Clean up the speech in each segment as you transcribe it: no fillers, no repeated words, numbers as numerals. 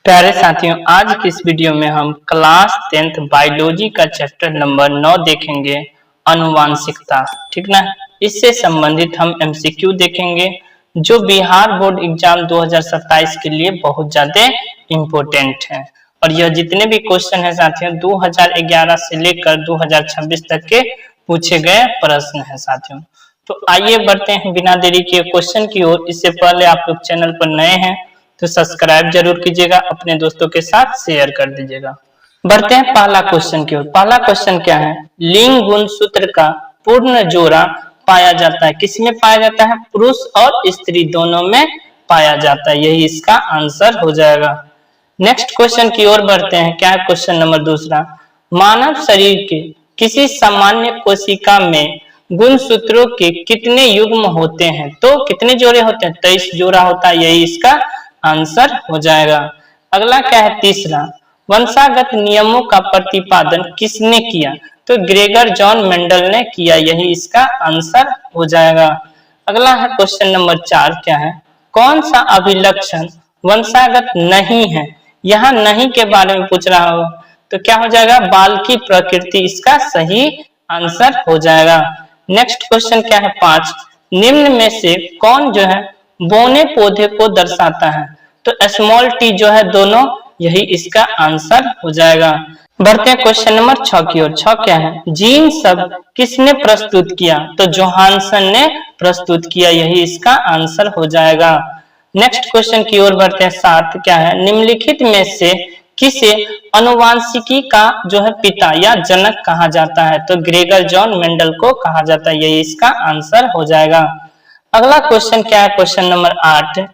प्यारे साथियों, आज की इस वीडियो में हम क्लास 10th बायोलॉजी का चैप्टर नंबर 9 देखेंगे, अनुवांशिकता। ठीक ना। इससे संबंधित हम एमसीक्यू देखेंगे जो बिहार बोर्ड एग्जाम 2027 के लिए बहुत ज्यादा इम्पोर्टेंट है। और यह जितने भी क्वेश्चन है साथियों 2011 से लेकर 2026 तक के पूछे गए प्रश्न है साथियों। तो आइए बढ़ते हैं बिना देरी के क्वेश्चन की ओर। इससे पहले आप लोग चैनल पर नए हैं तो सब्सक्राइब जरूर कीजिएगा, अपने दोस्तों के साथ शेयर कर दीजिएगा। बढ़ते हैं पहला क्वेश्चन की ओर। पहला क्वेश्चन क्या है? लिंग गुणसूत्र का पूर्ण जोड़ा पाया जाता है। किसमें पाया जाता है? पुरुष और स्त्री दोनों में पाया जाता है। यही इसका आंसर हो जाएगा। नेक्स्ट क्वेश्चन की ओर बढ़ते हैं। क्या है क्वेश्चन नंबर दूसरा? मानव शरीर के किसी सामान्य कोशिका में गुणसूत्रों के कितने युग्म होते हैं? तो कितने जोड़े होते हैं? 23 जोड़ा होता है। यही इसका आंसर हो जाएगा। अगला क्या है? तीसरा, वंशागत नियमों का प्रतिपादन किसने किया? तो ग्रेगर जॉन मेंडल ने किया। यही इसका आंसर हो जाएगा। अगला है क्वेश्चन नंबर 4। क्या है? कौन सा अभिलक्षण वंशागत नहीं है? यहाँ नहीं के बारे में पूछ रहा हो तो क्या हो जाएगा? बाल की प्रकृति इसका सही आंसर हो जाएगा। नेक्स्ट क्वेश्चन क्या है? 5, निम्न में से कौन जो है बौने पौधे को दर्शाता है? तो स्मॉल टी जो है दोनों, यही इसका आंसर हो जाएगा। बढ़ते हैं क्वेश्चन नंबर 6 की ओर। 6 क्या है? जीन शब्द किसने प्रस्तुत किया? तो जोहानसन ने प्रस्तुत किया। यही इसका आंसर हो जाएगा। नेक्स्ट क्वेश्चन की ओर बढ़ते हैं। 7 क्या है? निम्नलिखित में से किसे अनुवांशिकी का जो है पिता या जनक कहा जाता है? तो ग्रेगर जॉन मेंडल को कहा जाता है। यही इसका आंसर हो जाएगा। अगला क्वेश्चन क्या है? क्वेश्चन नंबर 8,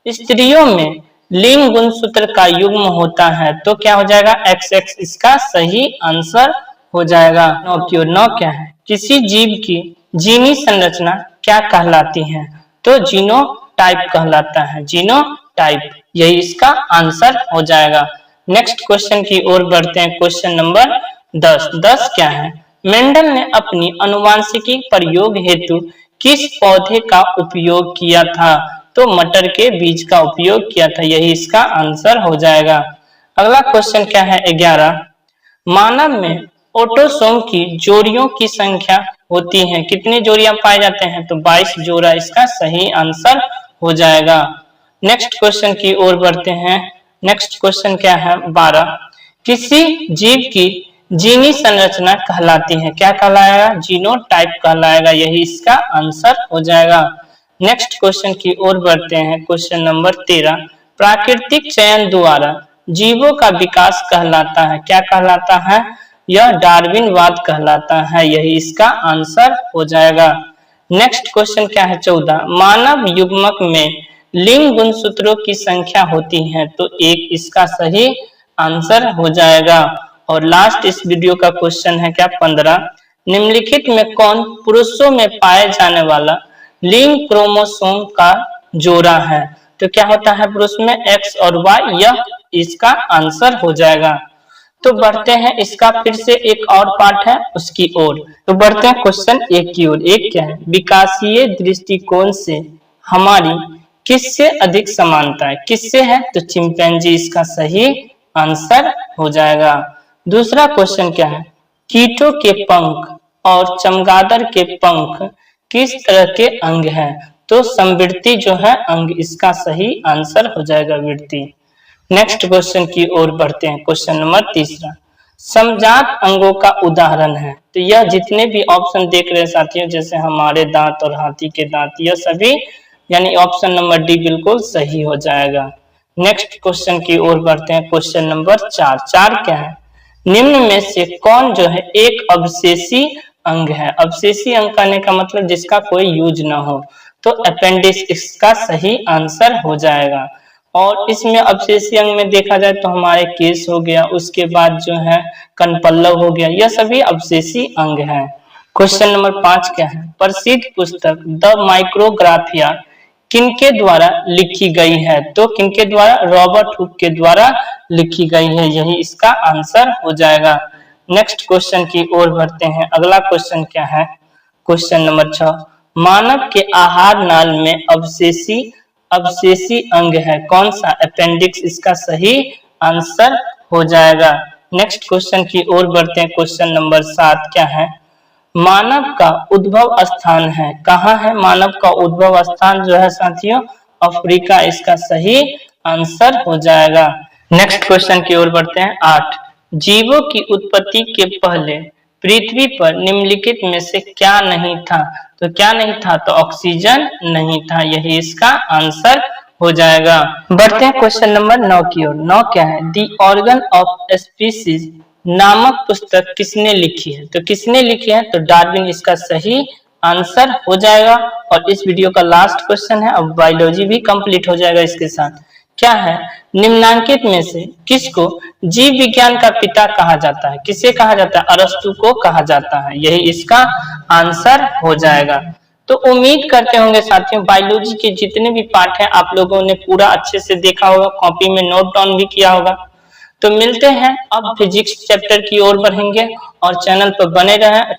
स्त्रियों में लिंग गुणसूत्र का युग्म होता है तो क्या हो जाएगा? XX इसका सही आंसर हो जाएगा। 9 की ओर। 9 क्या है? किसी जीव की जीनी संरचना क्या कहलाती है? तो जीनोटाइप कहलाता है। जीनोटाइप, यही इसका आंसर हो जाएगा। नेक्स्ट क्वेश्चन की ओर बढ़ते हैं। Question number 10। 10 क्या है? मेंडल ने अपनी अनुवांशिकी प्रयोग हेतु किस पौधे का उपयोग किया था? तो मटर के बीज का उपयोग किया था। यही इसका आंसर हो जाएगा। अगला क्वेश्चन क्या है? 11, मानव में ऑटोसोम की जोड़ियों की संख्या होती है। कितनी जोड़ियां पाए जाते हैं? तो 22 जोड़ा इसका सही आंसर हो जाएगा। नेक्स्ट क्वेश्चन की ओर बढ़ते हैं। नेक्स्ट क्वेश्चन क्या है? 12, किसी जीव की जीनी संरचना कहलाती है? क्या कहलाएगा? जीनोटाइप कहलाएगा। यही इसका आंसर हो जाएगा। नेक्स्ट क्वेश्चन की ओर बढ़ते हैं। क्वेश्चन नंबर 13, प्राकृतिक चयन द्वारा जीवों का विकास कहलाता है। क्या कहलाता है? यह डार्विनवाद कहलाता है। यही इसका आंसर हो जाएगा। नेक्स्ट क्वेश्चन क्या है? 14, मानव युग्मक में लिंग गुणसूत्रों की संख्या होती है। तो 1 इसका सही आंसर हो जाएगा। और लास्ट इस वीडियो का क्वेश्चन है क्या? 15, निम्नलिखित में कौन पुरुषों में पाए जाने वाला लिंग क्रोमोसोम का जोड़ा है? तो क्या होता है पुरुष में? X और Y। यह इसका आंसर हो जाएगा। तो बढ़ते हैं इसका फिर से एक और पार्ट है उसकी ओर। तो बढ़ते हैं क्वेश्चन 1 की ओर। 1 क्या है? विकासीय दृष्टिकोण से हमारी किससे अधिक समानता है? किससे है? तो चिंपैंजी इसका सही आंसर हो जाएगा। दूसरा क्वेश्चन क्या है? कीटों के पंख और चमगादड़ के पंख किस तरह के अंग है? तो संवृत्ति जो है अंग इसका सही आंसर हो जाएगा। वृत्ति। नेक्स्ट क्वेश्चन की ओर बढ़ते हैं। क्वेश्चन नंबर 3, समजात अंगों का उदाहरण है। तो यह जितने भी ऑप्शन देख रहे हैं साथियों, जैसे हमारे दांत और हाथी के दांत, यह सभी यानी ऑप्शन नंबर डी बिल्कुल सही हो जाएगा। नेक्स्ट क्वेश्चन की ओर बढ़ते हैं। Question number 4। 4 क्या है? निम्न में से कौन जो है एक अवशेषी अंग है? अवशेषी अंग कहने का मतलब जिसका कोई यूज ना हो। तो अपेंडिक्स इसका सही आंसर हो जाएगा। और इसमें अवशेषी अंग में देखा जाए तो हमारे केस हो गया, उसके बाद जो है कनपल्लव हो गया, यह सभी अवशेषी अंग है। क्वेश्चन नंबर 5 क्या है? प्रसिद्ध पुस्तक द माइक्रोग्राफिया किनके द्वारा लिखी गई है? तो किनके द्वारा? रॉबर्ट हुक के द्वारा लिखी गई है। यही इसका आंसर हो जाएगा। नेक्स्ट क्वेश्चन की ओर बढ़ते हैं। अगला क्वेश्चन क्या है? क्वेश्चन नंबर 6, मानव के आहार नाल में अवशेषी अंग है कौन सा? अपेंडिक्स इसका सही आंसर हो जाएगा। नेक्स्ट क्वेश्चन की ओर बढ़ते हैं। क्वेश्चन नंबर 7 क्या है? मानव का उद्भव स्थान है, कहाँ है मानव का उद्भव स्थान जो है साथियों? अफ्रीका इसका सही आंसर हो जाएगा। नेक्स्ट क्वेश्चन की ओर बढ़ते हैं। 8, जीवों की उत्पत्ति के पहले पृथ्वी पर निम्नलिखित में से क्या नहीं था? तो क्या नहीं था? तो ऑक्सीजन नहीं था, यही इसका आंसर हो जाएगा। बढ़ते हैं क्वेश्चन नंबर 9 की ओर। 9 क्या है? दी ऑर्गन ऑफ स्पीसीज नामक पुस्तक किसने लिखी है? तो किसने लिखी है? तो डार्विन इसका सही आंसर हो जाएगा। और इस वीडियो का लास्ट क्वेश्चन है, अब बायोलॉजी भी कंप्लीट हो जाएगा इसके साथ। क्या है? निम्नांकित में से किसको जीव विज्ञान का पिता कहा जाता है? किसे कहा जाता है? अरस्तु को कहा जाता है, यही इसका आंसर हो जाएगा। तो उम्मीद करते होंगे साथियों बायोलॉजी के जितने भी पार्ट हैं आप लोगों ने पूरा अच्छे से देखा होगा, कॉपी में नोट डाउन भी किया होगा। तो मिलते हैं अब फिजिक्स चैप्टर की ओर बढ़ेंगे और चैनल पर बने रहें।